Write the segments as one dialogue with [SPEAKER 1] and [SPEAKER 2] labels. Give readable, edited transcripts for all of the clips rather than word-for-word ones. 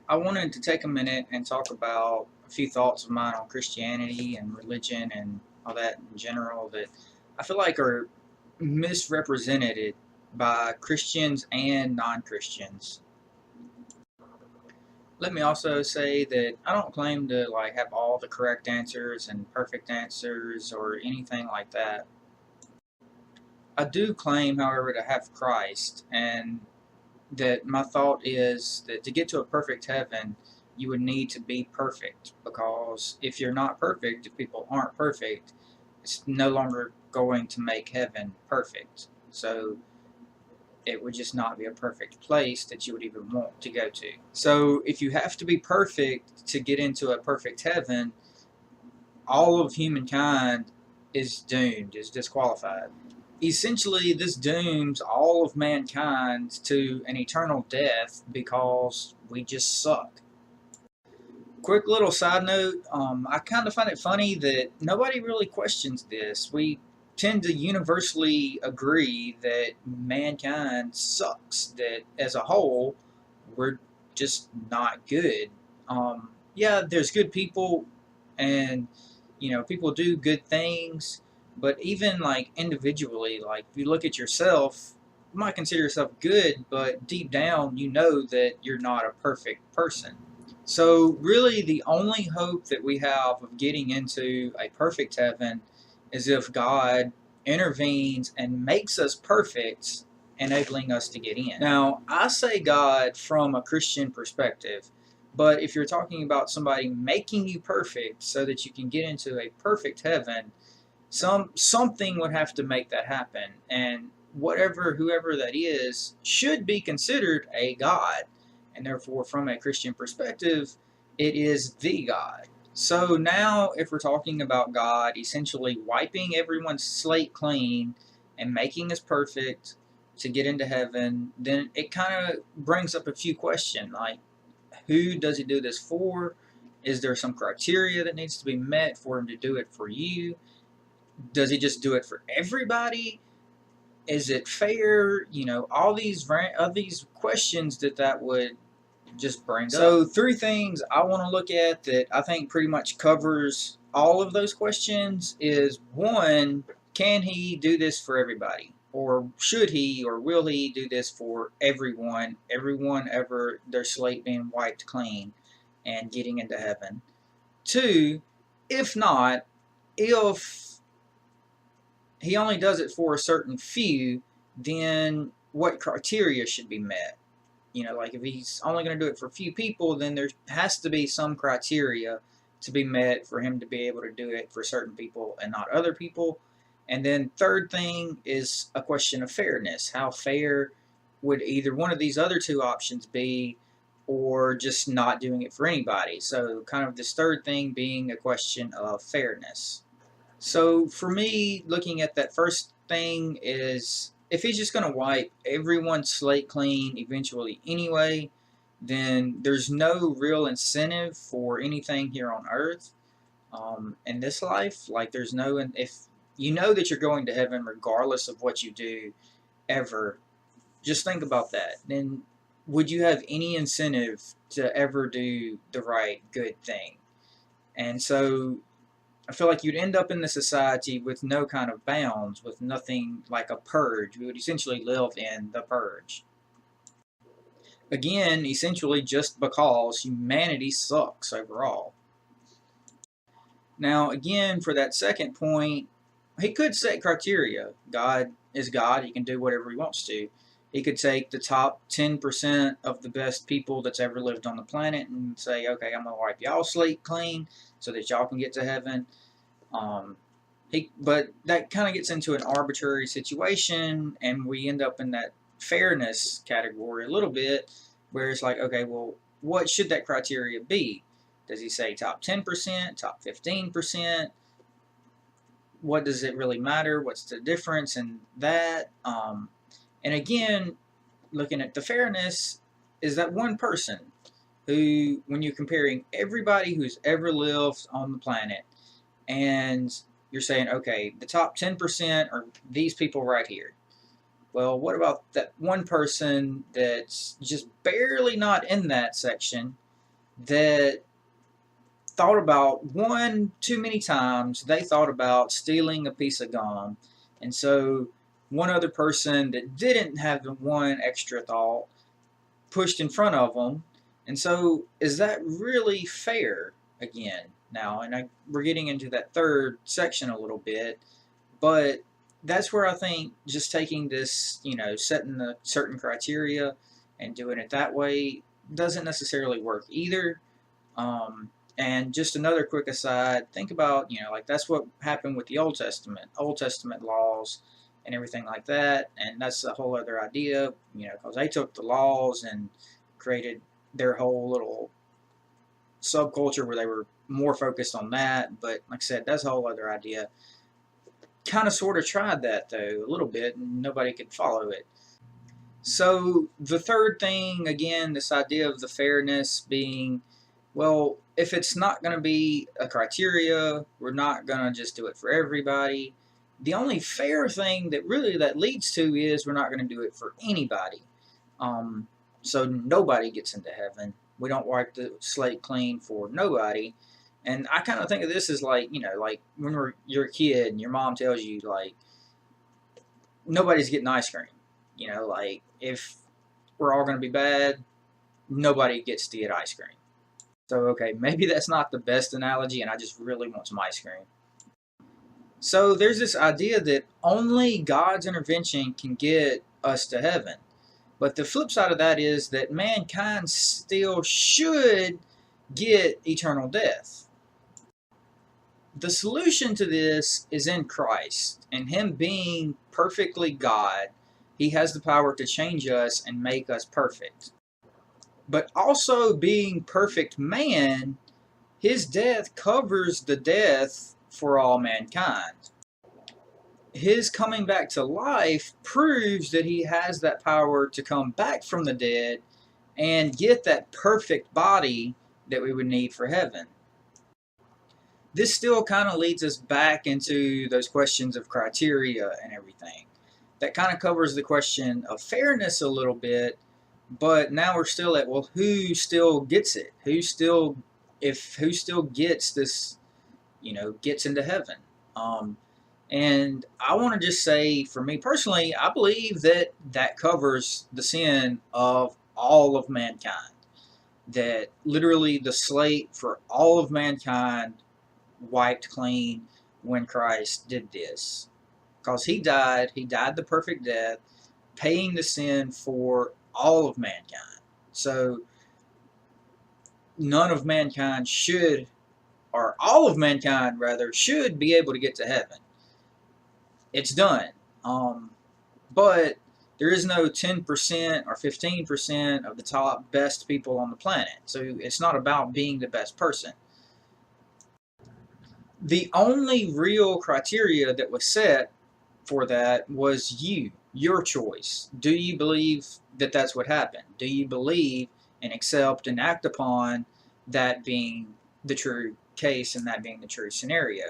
[SPEAKER 1] I wanted to take a minute and talk about a few thoughts of mine on Christianity and religion and all that in general that I feel like are misrepresented by Christians and non-Christians. Let me also say that I don't claim to have all the correct answers and perfect answers or anything like that. I do claim, however, to have Christ, and that my thought is that to get to a perfect heaven, you would need to be perfect, because if you're not perfect, if people aren't perfect, it's no longer going to make heaven perfect. So it would just not be a perfect place that you would even want to go to. So if you have to be perfect to get into a perfect heaven, all of humankind is doomed, is disqualified. Essentially, this dooms all of mankind to an eternal death because we just suck. Quick little side note, I kind of find it funny that nobody really questions this. We tend to universally agree that mankind sucks, that as a whole, we're just not good. Yeah, there's good people, and people do good things, but even individually, if you look at yourself, you might consider yourself good, but deep down you know that you're not a perfect person. So really the only hope that we have of getting into a perfect heaven is if God intervenes and makes us perfect, enabling us to get in. Now, I say God from a Christian perspective, but if you're talking about somebody making you perfect so that you can get into a perfect heaven, something would have to make that happen, and whoever that is should be considered a god, and therefore from a Christian perspective it is the God. So now if we're talking about God essentially wiping everyone's slate clean and making us perfect to get into heaven, then it kind of brings up a few questions, like who does he do this for? Is there some criteria that needs to be met for him to do it for you? Does he just do it for everybody? Is it fair? All these questions that would just bring up. So three things I want to look at that I think pretty much covers all of those questions is: one, can he do this for everybody? Or should he or will he do this for everyone ever their slate being wiped clean and getting into heaven? Two, if not, if he only does it for a certain few, then what criteria should be met? If he's only going to do it for a few people, then there has to be some criteria to be met for him to be able to do it for certain people and not other people. And then third thing is a question of fairness. How fair would either one of these other two options be, or just not doing it for anybody? So kind of this third thing being a question of fairness. So for me, looking at that first thing is if he's just going to wipe everyone's slate clean eventually anyway, then there's no real incentive for anything here on earth in this life. There's no, if you know that you're going to heaven regardless of what you do ever, just think about that. Then would you have any incentive to ever do the right, good thing? And so I feel like you'd end up in the society with no kind of bounds, with nothing like a purge. We would essentially live in the purge. Again, essentially just because humanity sucks overall. Now, again, for that second point, he could set criteria. God is God. He can do whatever he wants to. He could take the top 10% of the best people that's ever lived on the planet and say, okay, I'm going to wipe y'all slate clean so that y'all can get to heaven. But that kind of gets into an arbitrary situation, and we end up in that fairness category a little bit, where it's like, okay, well, what should that criteria be? Does he say top 10%, top 15%? What does it really matter? What's the difference in that? And again, looking at the fairness, is that one person who, when you're comparing everybody who's ever lived on the planet, and you're saying, okay, the top 10% are these people right here. Well, what about that one person that's just barely not in that section, that thought about one too many times. They thought about stealing a piece of gum, and so one other person that didn't have the one extra thought pushed in front of them. And so, is that really fair? Again, now, and we're getting into that third section a little bit, but that's where I think just taking this, setting the certain criteria and doing it that way doesn't necessarily work either. And just another quick aside, think about, like that's what happened with the Old Testament laws and everything like that. And that's a whole other idea, because they took the laws and created their whole little subculture where they were more focused on that. But like I said, that's a whole other idea. Kind of sort of tried that though, a little bit, and nobody could follow it. So the third thing, again, this idea of the fairness being, well, if it's not going to be a criteria, we're not going to just do it for everybody. The only fair thing that really that leads to is we're not going to do it for anybody. So nobody gets into heaven. We don't wipe the slate clean for nobody. And I kind of think of this as like, like when you're a kid and your mom tells you like, nobody's getting ice cream. Like if we're all going to be bad, nobody gets to get ice cream. So, okay, maybe that's not the best analogy, and I just really want some ice cream. So, there's this idea that only God's intervention can get us to heaven. But the flip side of that is that mankind still should get eternal death. The solution to this is in Christ, and Him being perfectly God, He has the power to change us and make us perfect. But also being perfect man, His death covers the death for all mankind. His coming back to life proves that He has that power to come back from the dead and get that perfect body that we would need for heaven. This still kind of leads us back into those questions of criteria and everything. That kind of covers the question of fairness a little bit, but now we're still at, well, who still gets it? Who still gets this, gets into heaven? And I want to just say, for me personally, I believe that covers the sin of all of mankind. That literally the slate for all of mankind wiped clean when Christ did this. Because He died the perfect death, paying the sin for all of mankind. So none of mankind should, or all of mankind rather, should be able to get to heaven. It's done. But there is no 10% or 15% of the top best people on the planet. So it's not about being the best person. The only real criteria that was set for that was your choice. Do you believe that that's what happened? Do you believe and accept and act upon that being the true case and that being the true scenario?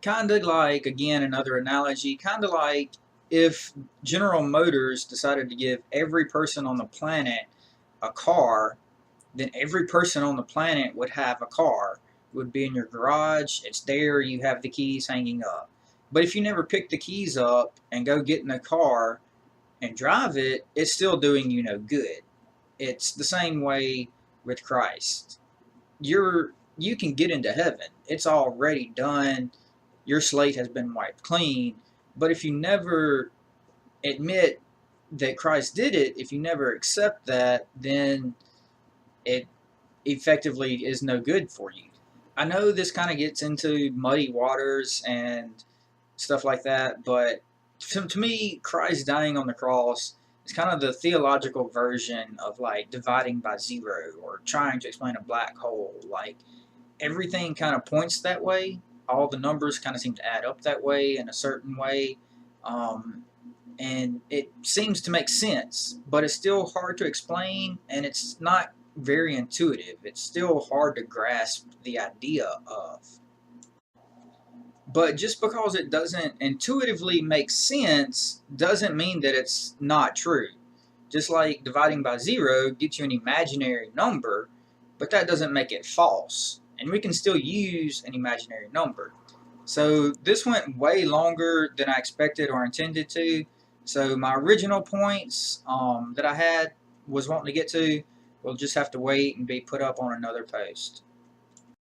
[SPEAKER 1] Kind of like, again, another analogy, kind of like if General Motors decided to give every person on the planet a car, then every person on the planet would have a car. It would be in your garage, it's there, you have the keys hanging up. But if you never pick the keys up and go get in the car and drive it, it's still doing you no good. It's the same way with Christ. You can get into heaven. It's already done. Your slate has been wiped clean. But if you never admit that Christ did it, if you never accept that, then it effectively is no good for you. I know this kind of gets into muddy waters and stuff like that, but to me, Christ dying on the cross is kind of the theological version of like dividing by zero or trying to explain a black hole. Like everything kind of points that way. All the numbers kind of seem to add up that way in a certain way. And it seems to make sense, but it's still hard to explain, and it's not very intuitive. It's still hard to grasp the idea of. But just because it doesn't intuitively make sense doesn't mean that it's not true. Just like dividing by 0 gets you an imaginary number, but that doesn't make it false. And we can still use an imaginary number. So this went way longer than I expected or intended to. So my original points that I had was wanting to get to will just have to wait and be put up on another post.